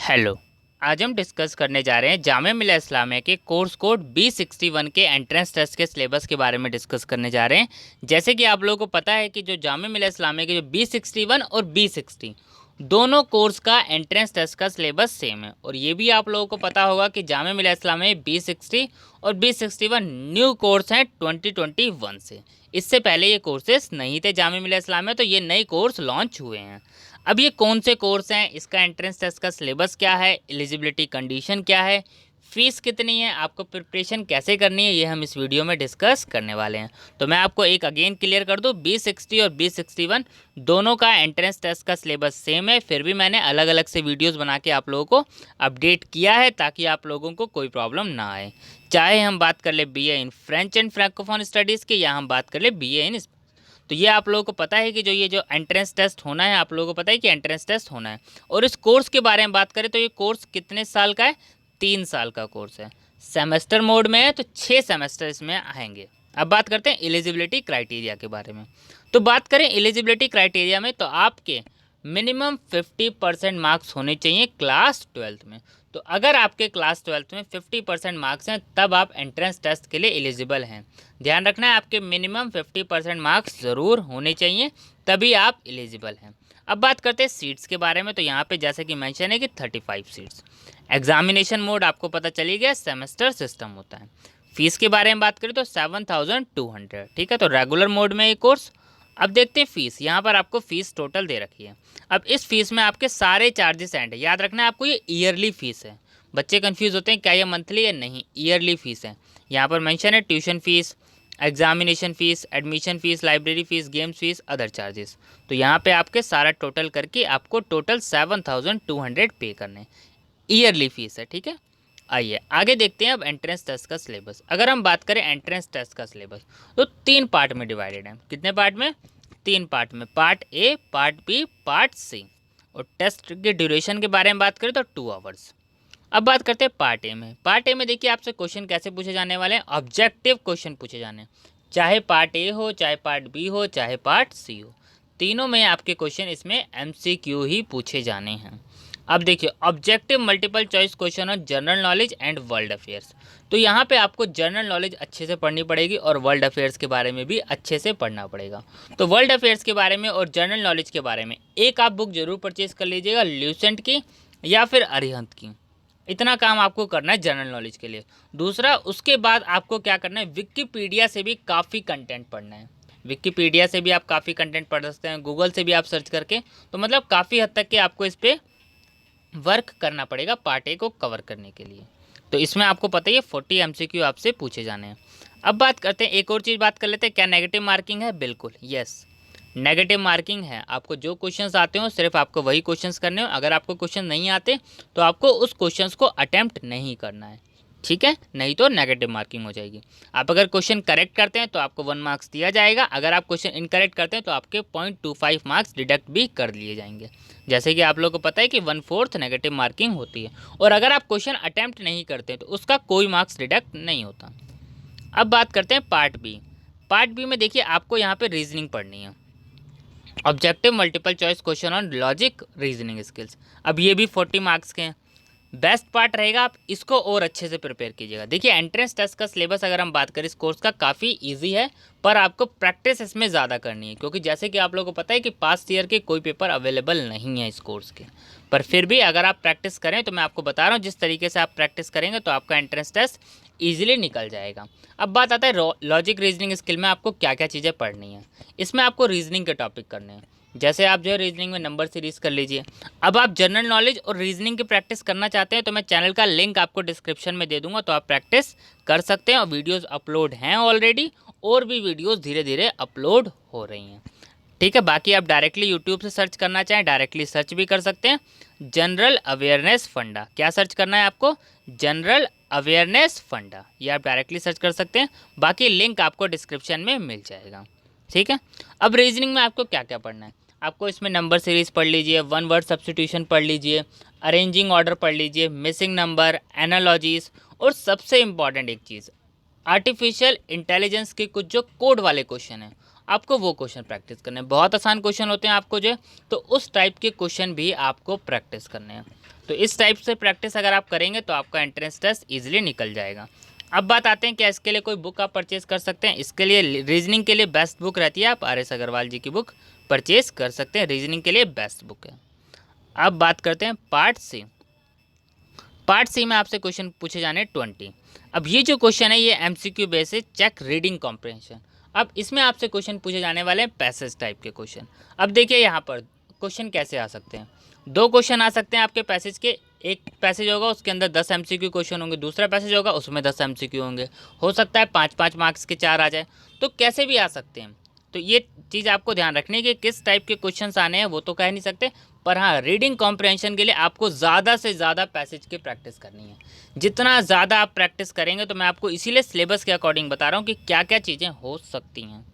Hello. आज हम discuss करने जा रहे हैं जामिया मिलिया इस्लामिया के कोर्स कोड B61 के एंट्रेंस टेस्ट के सिलेबस के बारे में डिस्कस करने जा रहे हैं। जैसे कि आप लोगों को पता है कि जो जामिया मिलिया इस्लामिया के जो B61 और B60 दोनों कोर्स का एंट्रेंस टेस्ट का सिलेबस सेम है, और ये भी आप लोगों को पता होगा कि जामिया मिलिया इस्लामिया में B60 और B61 न्यू कोर्स हैं 2021 से। इससे पहले ये कोर्सेस नहीं थे जामिया मिलिया इस्लामिया, तो ये नए कोर्स लॉन्च हुए हैं। अब ये कौन से कोर्स हैं, इसका एंट्रेंस टेस्ट का सिलेबस क्या है, एलिजिबिलिटी कंडीशन क्या है, फीस कितनी है, आपको प्रिपरेशन कैसे करनी है, ये हम इस वीडियो में डिस्कस करने वाले हैं। तो मैं आपको एक अगेन क्लियर कर दूं, B60 और B61 दोनों का एंट्रेंस टेस्ट का सिलेबस सेम है, फिर भी मैंने अलग अलग से वीडियोस बना के आप लोगों को अपडेट किया है ताकि आप लोगों को कोई प्रॉब्लम ना आए। चाहे हम बात कर ले BA in French and francophone studies की, या हम बात कर ले BA इन, तो ये आप लोगों को पता है कि ये जो एंट्रेंस टेस्ट होना है, आप लोगों को पता है कि एंट्रेंस टेस्ट होना है। और इस कोर्स के बारे में बात करें तो ये कोर्स कितने साल का है, 3 साल का कोर्स है। सेमेस्टर मोड में है तो 6 सेमेस्टर इसमें आएंगे। अब बात करते हैं एलिजिबिलिटी क्राइटेरिया के बारे में। तो बात करें एलिजिबिलिटी क्राइटेरिया में, तो आपके मिनिमम 50% मार्क्स होने चाहिए क्लास 12th में। तो अगर आपके क्लास 12th में 50% मार्क्स हैं तब आप एंट्रेंस टेस्ट के लिए एलिजिबल हैं। ध्यान रखना है, आपके मिनिमम 50% मार्क्स ज़रूर होने चाहिए तभी आप एलिजिबल हैं। अब बात करते हैं सीट्स के बारे में। तो यहाँ पे जैसे कि मेंशन है कि 35 सीट्स। एग्जामिनेशन मोड आपको पता चली गया, सेमेस्टर सिस्टम होता है। फीस के बारे में बात करें तो 7200, ठीक है। तो रेगुलर मोड में ये कोर्स। अब देखते हैं फीस। यहाँ पर आपको फ़ीस टोटल दे रखी है। अब इस फीस में आपके सारे चार्जेस एंड है। याद रखना है आपको, ये ईयरली फ़ीस है। बच्चे कंफ्यूज होते हैं क्या ये मंथली है, नहीं, ईयरली फ़ीस है। यहाँ पर मेंशन है tuition fees, examination fees, admission fees, library fees, games fees, other charges. तो यहाँ पे आपके सारा टोटल करके आपको टोटल 7200 पे करने, ईयरली फ़ीस है, ठीक है। आइए आगे देखते हैं अब एंट्रेंस टेस्ट का सिलेबस। अगर हम बात करें एंट्रेंस टेस्ट का सिलेबस तो 3 पार्ट में डिवाइडेड है। कितने पार्ट में? 3 पार्ट में, part a, part b, part c. और टेस्ट के ड्यूरेशन के बारे में बात करें तो 2 आवर्स। अब बात करते हैं पार्ट ए में। पार्ट ए में देखिए आपसे क्वेश्चन कैसे पूछे जाने वाले हैं, ऑब्जेक्टिव क्वेश्चन पूछे जाने हैं। चाहे पार्ट ए हो, चाहे पार्ट बी हो, चाहे पार्ट सी हो, तीनों में आपके क्वेश्चन इसमें MCQ ही पूछे जाने हैं। अब देखिए objective multiple choice question on general knowledge and world affairs. तो यहाँ पे आपको जनरल नॉलेज अच्छे से पढ़नी पड़ेगी और वर्ल्ड अफेयर्स के बारे में भी अच्छे से पढ़ना पड़ेगा। तो वर्ल्ड अफेयर्स के बारे में और जनरल नॉलेज के बारे में एक आप बुक जरूर परचेज कर लीजिएगा, ल्यूसेंट की या फिर अरिहंत की। इतना काम आपको करना है जनरल नॉलेज के लिए। दूसरा, उसके बाद आपको क्या करना है, विकिपीडिया से भी काफ़ी कंटेंट पढ़ना है। विकिपीडिया से भी आप काफ़ी कंटेंट पढ़ सकते हैं, गूगल से भी आप सर्च करके। तो मतलब काफ़ी हद तक के आपको इस पर वर्क करना पड़ेगा पार्ट ए को कवर करने के लिए। तो इसमें आपको पता ही है 40 MCQ आपसे पूछे जाने हैं। अब बात करते हैं, एक और चीज़ बात कर लेते हैं, क्या नेगेटिव मार्किंग है? बिल्कुल यस, नेगेटिव मार्किंग है। आपको जो क्वेश्चंस आते हो सिर्फ आपको वही क्वेश्चंस करने हो। अगर आपको क्वेश्चन नहीं आते तो आपको उस क्वेश्चंस को अटेम्प्ट नहीं करना है, ठीक है, नहीं तो नेगेटिव मार्किंग हो जाएगी। आप अगर क्वेश्चन करेक्ट करते हैं तो आपको 1 मार्क्स दिया जाएगा, अगर आप क्वेश्चन इनकरेक्ट करते हैं तो आपके 0.25 मार्क्स डिडक्ट भी कर लिए जाएंगे। जैसे कि आप लोगों को पता है कि 1/4 नेगेटिव मार्किंग होती है। और अगर आप क्वेश्चन अटैम्प्ट नहीं करते तो उसका कोई मार्क्स डिडक्ट नहीं होता। अब बात करते हैं पार्ट बी। पार्ट बी में देखिए आपको यहाँ पे रीजनिंग पढ़नी है, objective multiple choice question on logic reasoning skills. अब ये भी 40 मार्क्स के हैं। बेस्ट पार्ट रहेगा आप इसको और अच्छे से प्रिपेयर कीजिएगा। देखिए एंट्रेंस टेस्ट का सिलेबस अगर हम बात करें इस कोर्स का काफ़ी इजी है, पर आपको प्रैक्टिस इसमें ज़्यादा करनी है, क्योंकि जैसे कि आप लोगों को पता है कि पास्ट ईयर के कोई पेपर अवेलेबल नहीं है इस कोर्स के। पर फिर भी अगर आप प्रैक्टिस करें तो मैं आपको बता रहा हूँ जिस तरीके से आप प्रैक्टिस करेंगे तो आपका एंट्रेंस टेस्ट ईजिली निकल जाएगा। अब बात आता है लॉजिक रीजनिंग स्किल में आपको क्या क्या चीज़ें पढ़नी है। इसमें आपको रीजनिंग के टॉपिक करने हैं, जैसे आप जो है रीजनिंग में नंबर सीरीज कर लीजिए। अब आप जनरल नॉलेज और रीजनिंग की प्रैक्टिस करना चाहते हैं तो मैं चैनल का लिंक आपको डिस्क्रिप्शन में दे दूंगा, तो आप प्रैक्टिस कर सकते हैं। और वीडियोस अपलोड हैं ऑलरेडी, और भी वीडियोस धीरे धीरे अपलोड हो रही हैं, ठीक है। बाकी आप डायरेक्टली यूट्यूब से सर्च करना चाहें डायरेक्टली सर्च भी कर सकते हैं। जनरल अवेयरनेस फंडा, क्या सर्च करना है आपको? जनरल अवेयरनेस फंडा, ये आप डायरेक्टली सर्च कर सकते हैं। बाकी लिंक आपको डिस्क्रिप्शन में मिल जाएगा, ठीक है। अब रीजनिंग में आपको क्या क्या पढ़ना है, आपको इसमें नंबर सीरीज़ पढ़ लीजिए, 1 वर्ड सब्स्टिट्यूशन पढ़ लीजिए, अरेंजिंग ऑर्डर पढ़ लीजिए, मिसिंग नंबर, एनालॉजीज़, और सबसे इम्पॉर्टेंट एक चीज़, आर्टिफिशियल इंटेलिजेंस के कुछ जो कोड वाले क्वेश्चन हैं आपको वो क्वेश्चन प्रैक्टिस करने हैं। बहुत आसान क्वेश्चन होते हैं आपको जो, तो उस टाइप के क्वेश्चन भी आपको प्रैक्टिस करने हैं। तो इस टाइप से प्रैक्टिस अगर आप करेंगे तो आपका एंट्रेंस टेस्ट ईजिली निकल जाएगा। अब बात आते हैं क्या इसके लिए कोई बुक आप परचेज़ कर सकते हैं। इसके लिए रीजनिंग के लिए बेस्ट बुक रहती है, आप RS अग्रवाल जी की बुक परचेज़ कर सकते हैं, रीजनिंग के लिए बेस्ट बुक है। अब बात करते हैं पार्ट सी। पार्ट सी में आपसे क्वेश्चन पूछे जाने 20। अब ये जो क्वेश्चन है ये MCQ बेस है, चेक रीडिंग कॉम्प्रिहेंशन। अब इसमें आपसे क्वेश्चन पूछे जाने वाले हैं पैसेज टाइप के क्वेश्चन। अब देखिए यहाँ पर क्वेश्चन कैसे आ सकते हैं, दो क्वेश्चन आ सकते हैं आपके पैसेज के। एक पैसेज होगा उसके अंदर 10 MCQ क्वेश्चन होंगे, दूसरा पैसेज होगा उसमें 10 MCQ होंगे। हो सकता है 5-5 मार्क्स के 4 आ जाए, तो कैसे भी आ सकते हैं। तो ये चीज़ आपको ध्यान रखनी है कि किस टाइप के क्वेश्चंस आने हैं वो तो कह नहीं सकते, पर हाँ रीडिंग कॉम्प्रिहेंशन के लिए आपको ज़्यादा से ज़्यादा पैसेज की प्रैक्टिस करनी है। जितना ज़्यादा आप प्रैक्टिस करेंगे, तो मैं आपको इसीलिए सिलेबस के अकॉर्डिंग बता रहा हूँ कि क्या क्या चीज़ें हो सकती हैं।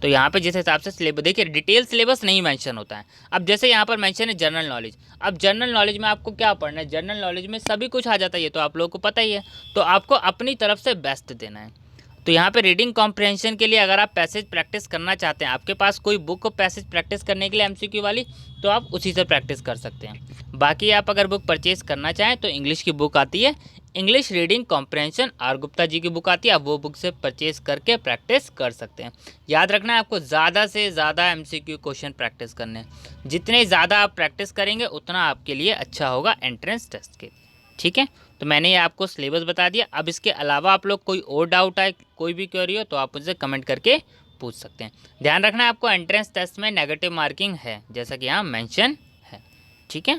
तो यहाँ पे जिस हिसाब से सिलेबस देखिए, डिटेल सिलेबस नहीं मेंशन होता है। अब जैसे यहाँ पर मेंशन है जनरल नॉलेज। अब जनरल नॉलेज में आपको क्या पढ़ना है, जनरल नॉलेज में सभी कुछ आ जाता है, ये तो आप लोगों को पता ही है। तो आपको अपनी तरफ से बेस्ट देना है। तो यहाँ पे रीडिंग कॉम्प्रिहेंशन के लिए अगर आप पैसेज प्रैक्टिस करना चाहते हैं, आपके पास कोई बुक हो पैसेज प्रैक्टिस करने के लिए MCQ वाली, तो आप उसी से प्रैक्टिस कर सकते हैं। बाकी आप अगर बुक परचेज़ करना चाहें तो इंग्लिश की बुक आती है, English reading comprehension R Gupta ji की बुक आती है, आप वो बुक से परचेज़ करके प्रैक्टिस कर सकते हैं। याद रखना है आपको ज़्यादा से ज़्यादा MCQ क्वेश्चन प्रैक्टिस करने हैं। जितने ज़्यादा आप प्रैक्टिस करेंगे उतना आपके लिए अच्छा होगा एंट्रेंस टेस्ट के। ठीक है, तो मैंने ये आपको सिलेबस बता दिया। अब इसके अलावा आप लोग कोई और डाउट है, कोई भी क्वेरी हो, तो आप मुझसे कमेंट करके पूछ सकते हैं। ध्यान रखना है आपको एंट्रेंस टेस्ट में नेगेटिव मार्किंग है, जैसा कि यहाँ मेंशन है। ठीक है,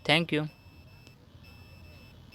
थैंक यू।